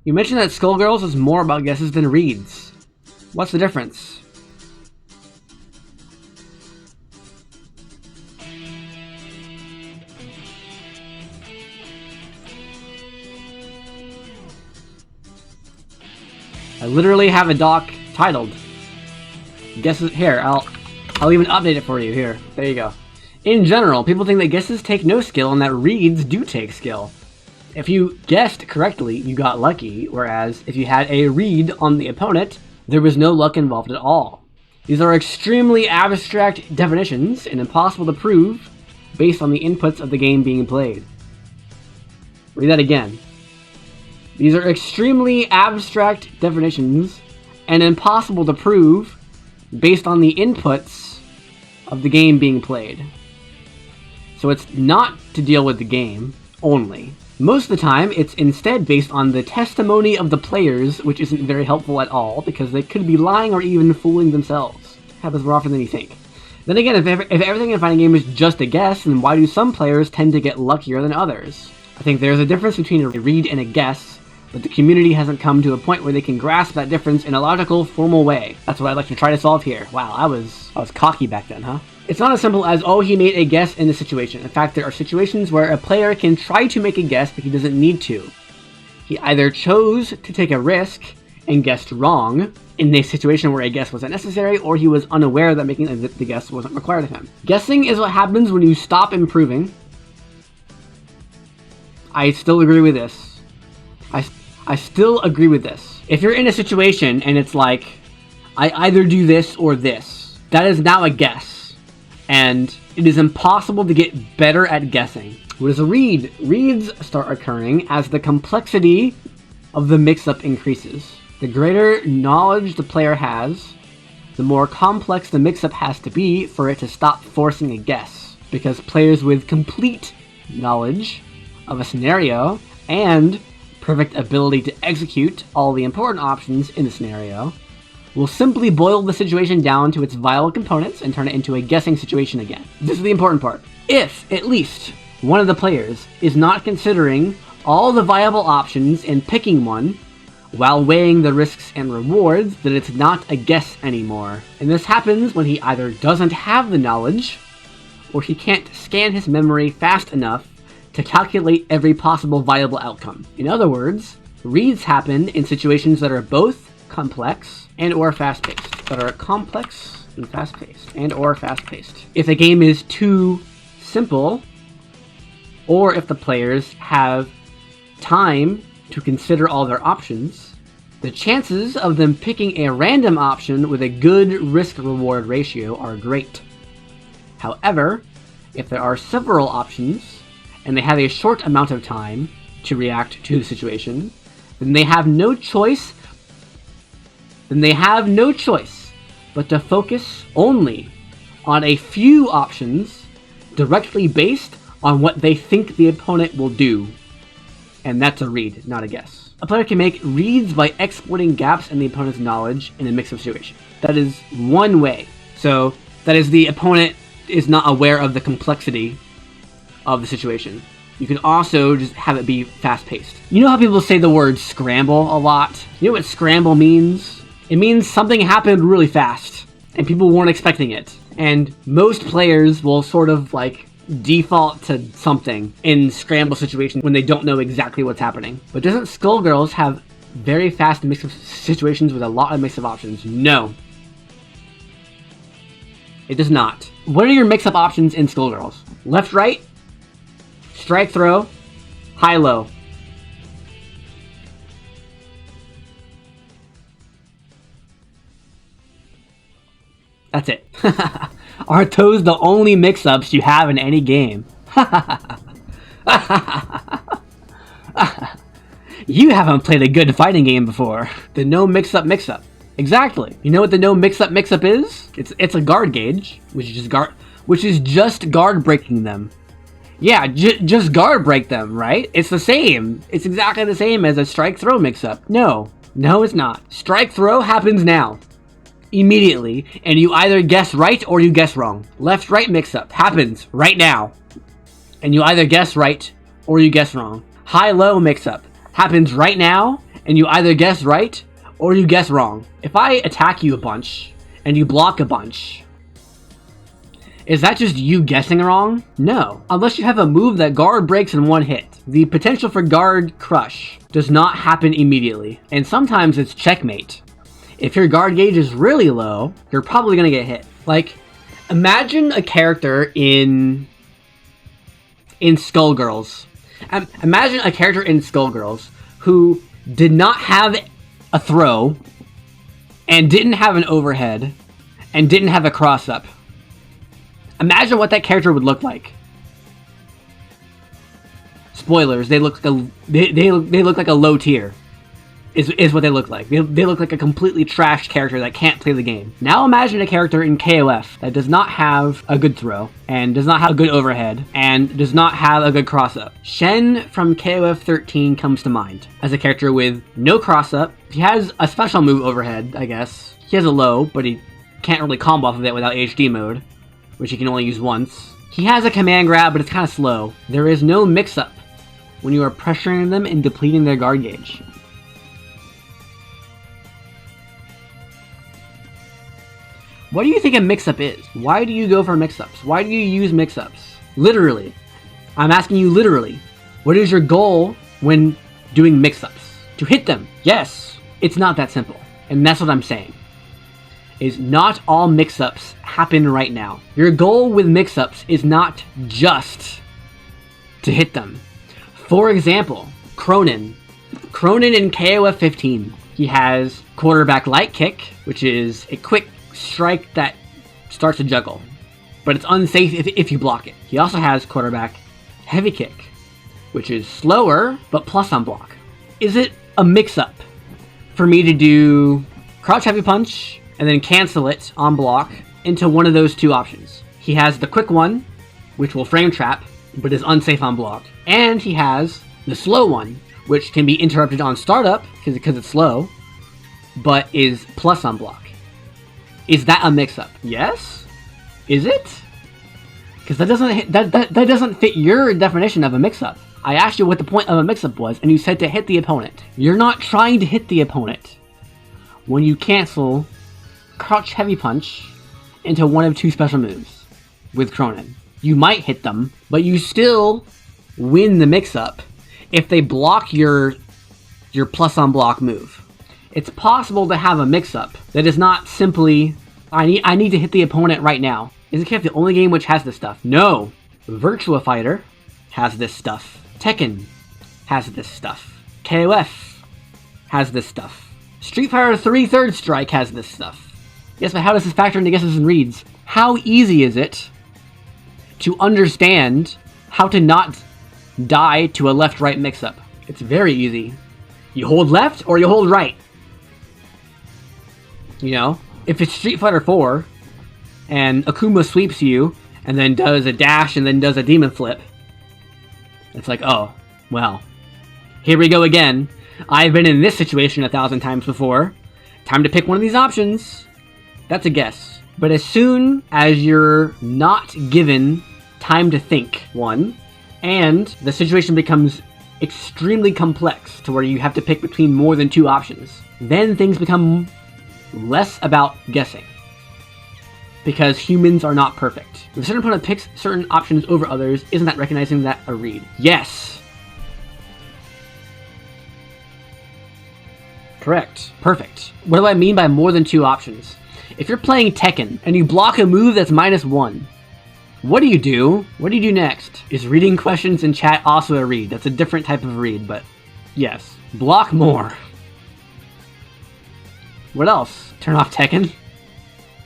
You mentioned that Skullgirls is more about guesses than reads. What's the difference? I literally have a doc titled Guesses. Here, I'll even update it for you. Here, there you go. In general, people think that guesses take no skill and that reads do take skill. If you guessed correctly, you got lucky, whereas if you had a read on the opponent, there was no luck involved at all. These are extremely abstract definitions and impossible to prove based on the inputs of the game being played. Read that again. These are extremely abstract definitions and impossible to prove based on the inputs of the game being played. So it's not to deal with the game only. Most of the time, it's instead based on the testimony of the players, which isn't very helpful at all, because they could be lying or even fooling themselves. Happens more often than you think. Then again, if everything in a fighting game is just a guess, then why do some players tend to get luckier than others? I think there's a difference between a read and a guess, but the community hasn't come to a point where they can grasp that difference in a logical, formal way. That's what I'd like to try to solve here. Wow, I was cocky back then, huh? It's not as simple as, oh, he made a guess in this situation. In fact, there are situations where a player can try to make a guess, but he doesn't need to. He either chose to take a risk and guessed wrong in a situation where a guess wasn't necessary, or he was unaware that making the guess wasn't required of him. Guessing is what happens when you stop improving. I still agree with this. I still agree with this. If you're in a situation and it's like, I either do this or this, that is now a guess. And it is impossible to get better at guessing. What is a read? Reads start occurring as the complexity of the mix-up increases. The greater knowledge the player has, the more complex the mix-up has to be for it to stop forcing a guess. Because players with complete knowledge of a scenario and perfect ability to execute all the important options in the scenario will simply boil the situation down to its vital components and turn it into a guessing situation again. This is the important part. If, at least, one of the players is not considering all the viable options and picking one while weighing the risks and rewards, then it's not a guess anymore. And this happens when he either doesn't have the knowledge or he can't scan his memory fast enough to calculate every possible viable outcome. In other words, reads happen in situations that are both complex and or fast-paced. That are complex and fast-paced. And or fast-paced. If a game is too simple, or if the players have time to consider all their options, the chances of them picking a random option with a good risk-reward ratio are great. However, if there are several options, and they have a short amount of time to react to the situation, then they have no choice but to focus only on a few options directly based on what they think the opponent will do. And that's a read, not a guess. A player can make reads by exploiting gaps in the opponent's knowledge in a mix-up situation. That is one way. So, that is the opponent is not aware of the complexity of the situation. You can also just have it be fast-paced. You know how people say the word scramble a lot? You know what scramble means? It means something happened really fast, and people weren't expecting it. And most players will sort of like default to something in scramble situations when they don't know exactly what's happening. But doesn't Skullgirls have very fast mix-up situations with a lot of mix-up options? No. It does not. What are your mix-up options in Skullgirls? Left, right? Strike, throw, high, low. That's it. Are those the only mix-ups you have in any game? You haven't played a good fighting game before. The no mix-up mix-up. Exactly. You know what the no mix-up mix-up is? It's a guard gauge, which is just guard breaking them. Yeah, just guard break them, right? It's the same. It's exactly the same as a strike-throw mix-up. No, it's not. Strike-throw happens now. Immediately, and you either guess right or you guess wrong. Left-right mix-up happens right now, and you either guess right or you guess wrong. High-low mix-up happens right now, and you either guess right or you guess wrong. If I attack you a bunch and you block a bunch, is that just you guessing wrong? No. Unless you have a move that guard breaks in one hit. The potential for guard crush does not happen immediately, and sometimes it's checkmate. If your guard gauge is really low, you're probably gonna get hit. Like, imagine a character in Skullgirls. Imagine a character in Skullgirls who did not have a throw, and didn't have an overhead, and didn't have a cross-up. Imagine what that character would look like. Spoilers, they look like they look like a low tier. Is what they look like. They look like a completely trashed character that can't play the game. Now imagine a character in KOF that does not have a good throw, and does not have a good overhead, and does not have a good cross-up. Shen from KOF 13 comes to mind as a character with no cross-up. He has a special move overhead, I guess. He has a low, but he can't really combo off of it without HD mode, which he can only use once. He has a command grab, but it's kind of slow. There is no mix-up when you are pressuring them and depleting their guard gauge. What do you think a mix-up is? Why do you go for mix-ups? Why do you use mix-ups? Literally. I'm asking you literally. What is your goal when doing mix-ups? To hit them. Yes. It's not that simple. And that's what I'm saying. Is not all mix-ups happen right now. Your goal with mix-ups is not just to hit them. For example, Cronin. Cronin in KOF 15. He has quarterback light kick, which is a quick strike that starts to juggle, but it's unsafe if you block it. He also has quarterback heavy kick, which is slower, but plus on block. Is it a mix-up for me to do crouch heavy punch and then cancel it on block into one of those two options? He has the quick one, which will frame trap, but is unsafe on block. And he has the slow one, which can be interrupted on startup, because it's slow, but is plus on block. Is that a mix-up? Yes? Is it? Because that doesn't fit your definition of a mix-up. I asked you what the point of a mix-up was, and you said to hit the opponent. You're not trying to hit the opponent when you cancel crouch heavy punch into one of two special moves with Cronin. You might hit them, but you still win the mix-up if they block your plus on block move. It's possible to have a mix-up that is not simply, I need to hit the opponent right now. Isn't KOF the only game which has this stuff? No! Virtua Fighter has this stuff. Tekken has this stuff. KOF has this stuff. Street Fighter 3 Third Strike has this stuff. Yes, but how does this factor into guesses and reads? How easy is it to understand how to not die to a left-right mix-up? It's very easy. You hold left or you hold right. You know, if it's Street Fighter 4 and Akuma sweeps you and then does a dash and then does a demon flip, it's like, oh, well, here we go again. I've been in this situation 1,000 times before. Time to pick one of these options. That's a guess. But as soon as you're not given time to think, one, and the situation becomes extremely complex to where you have to pick between more than two options, then things become less about guessing. Because humans are not perfect. If a certain opponent picks certain options over others, isn't that recognizing that a read? Yes! Correct. Perfect. What do I mean by more than two options? If you're playing Tekken and you block a move that's -1, what do you do? What do you do next? Is reading questions in chat also a read? That's a different type of read, but yes. Block more. What else? Turn off Tekken?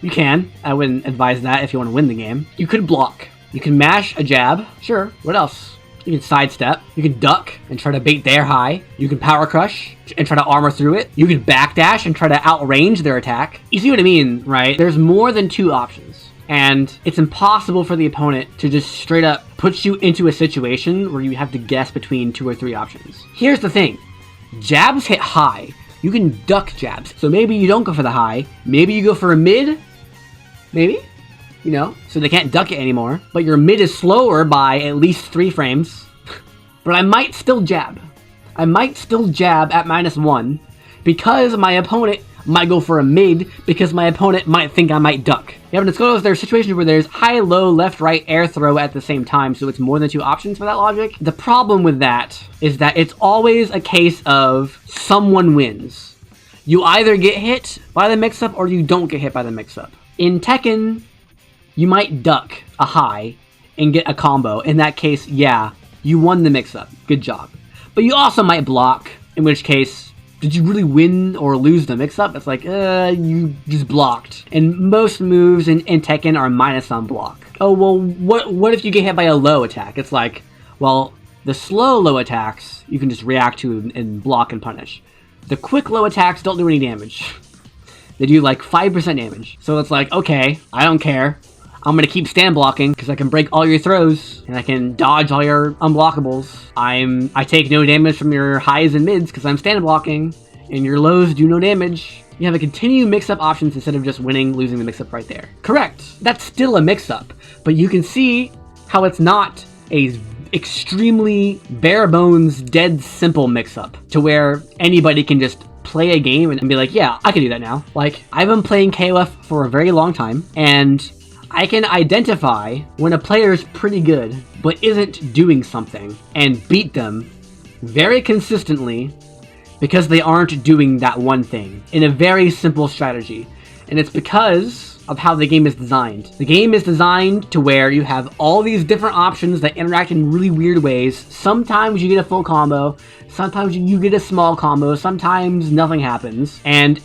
You can. I wouldn't advise that if you want to win the game. You could block. You can mash a jab. Sure. What else? You can sidestep. You can duck and try to bait their high. You can power crush and try to armor through it. You can backdash and try to outrange their attack. You see what I mean, right? There's more than two options. And it's impossible for the opponent to just straight up put you into a situation where you have to guess between two or three options. Here's the thing. Jabs hit high. You can duck jabs. So maybe you don't go for the high. Maybe you go for a mid. Maybe. You know, so they can't duck it anymore. But your mid is slower by at least 3 frames. But I might still jab. I might still jab at -1 because my opponent might go for a mid because my opponent might think I might duck. Yeah, but it's good. There's situations where there's high, low, left, right, air throw at the same time, so it's more than 2 options for that logic. The problem with that is that it's always a case of someone wins. You either get hit by the mix-up or you don't get hit by the mix-up. In Tekken, you might duck a high and get a combo. In that case, yeah, you won the mix-up. Good job. But you also might block, in which case, did you really win or lose the mix-up? It's like, you just blocked. And most moves in Tekken are minus on block. Oh, well, what if you get hit by a low attack? It's like, well, the slow low attacks, you can just react to and block and punish. The quick low attacks don't do any damage. They do like 5% damage. So it's like, okay, I don't care. I'm gonna keep stand blocking because I can break all your throws and I can dodge all your unblockables. I take no damage from your highs and mids because I'm stand blocking, and your lows do no damage. You have a continue mix-up options instead of just winning, losing the mix-up right there. Correct. That's still a mix-up, but you can see how it's not a extremely bare bones, dead simple mix-up to where anybody can just play a game and be like, yeah, I can do that now. Like, I've been playing KOF for a very long time, and I can identify when a player's pretty good but isn't doing something and beat them very consistently because they aren't doing that one thing in a very simple strategy. And it's because of how the game is designed. The game is designed to where you have all these different options that interact in really weird ways. Sometimes you get a full combo, sometimes you get a small combo, sometimes nothing happens. And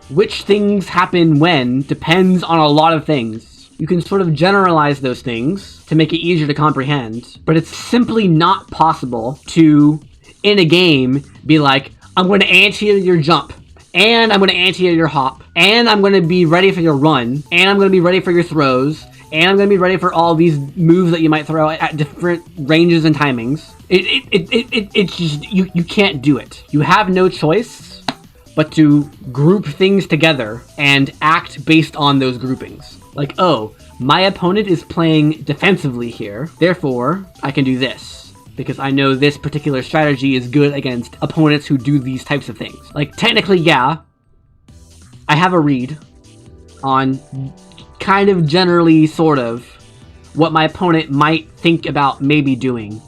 which things happen when depends on a lot of things. You can sort of generalize those things to make it easier to comprehend, but it's simply not possible to, in a game, be like, I'm going to anti your jump, and I'm going to anti your hop, and I'm going to be ready for your run, and I'm going to be ready for your throws, and I'm going to be ready for all these moves that you might throw at different ranges and timings. It's just, you can't do it. You have no choice but to group things together and act based on those groupings. Like, oh, my opponent is playing defensively here, therefore I can do this, because I know this particular strategy is good against opponents who do these types of things. Like, technically, yeah, I have a read on kind of generally, sort of, what my opponent might think about maybe doing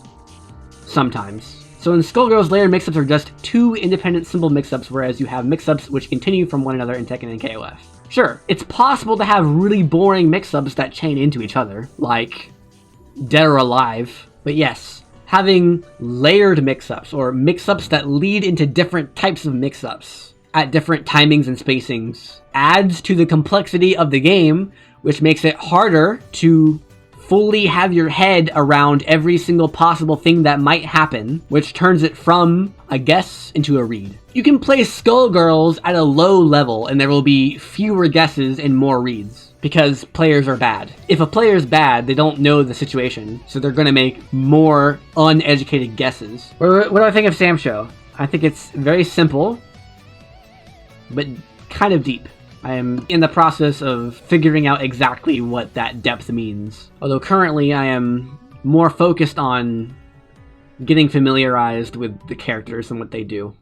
sometimes. So in Skullgirls, layered mix-ups are just 2 independent simple mix-ups, whereas you have mix-ups which continue from one another in Tekken and KOF. Sure, it's possible to have really boring mix-ups that chain into each other, like Dead or Alive, but yes, having layered mix-ups, or mix-ups that lead into different types of mix-ups at different timings and spacings, adds to the complexity of the game, which makes it harder to fully have your head around every single possible thing that might happen, which turns it from a guess into a read. You can play Skullgirls at a low level and there will be fewer guesses and more reads, because players are bad. If a player's bad, they don't know the situation, so they're gonna make more uneducated guesses. What do I think of SamSho? I think it's very simple, but kind of deep. I am in the process of figuring out exactly what that depth means. Although currently I am more focused on getting familiarized with the characters and what they do.